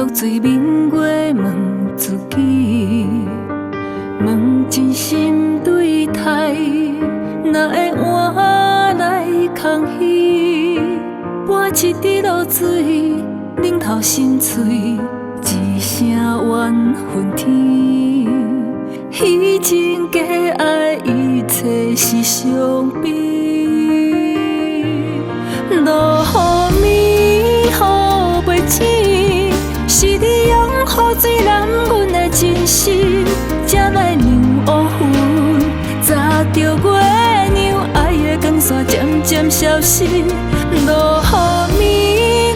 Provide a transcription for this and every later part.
独醉明月问自己，问真心对待，哪会换来空虚？我一滴露水，冷透心碎，一声怨恨天。虚情假爱，一切是伤悲。落雨暝，雨袂醒，是你用雨水染阮的真心，才来让乌云砸着月亮，爱的光线渐渐消失。落雨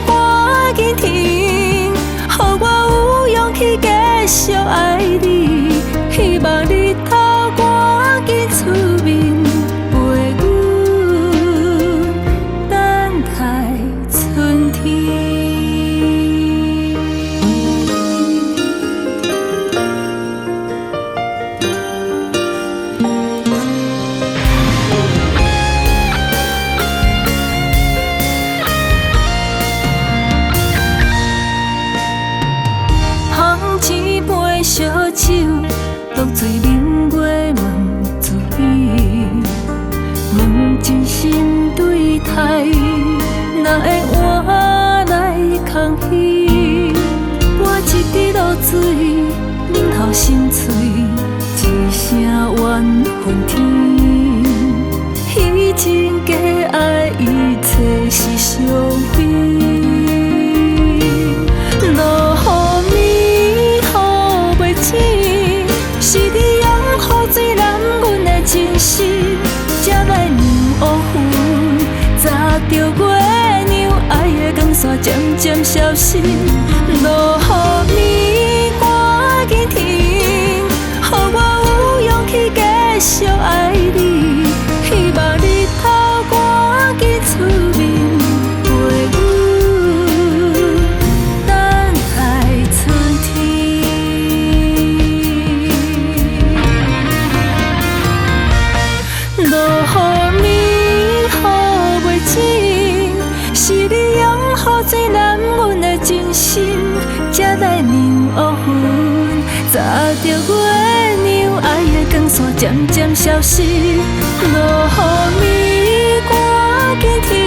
暝，赶紧停，予我有勇气继续爱你。希望日头赶紧出面，陪阮等待春天。捧一杯烧酒，独醉明月问自己，问真心对待，哪会换来空虚？我一滴露水，冷透心碎，一声怨恨天。虚情假爱，一切是伤悲。落雨暝，雨袂醒，是你用雨水染阮的真心，才来让乌云砸着月亮，爱的光线渐渐消失。落雨暝，赶紧停，予我有勇气继续爱你。希望日头赶紧出面，陪阮等待春天。落雨暝，雨袂醒，是你用雨水染阮的真心，才来让乌云砸着月亮，爱的光线渐渐消失。落雨暝，赶紧停。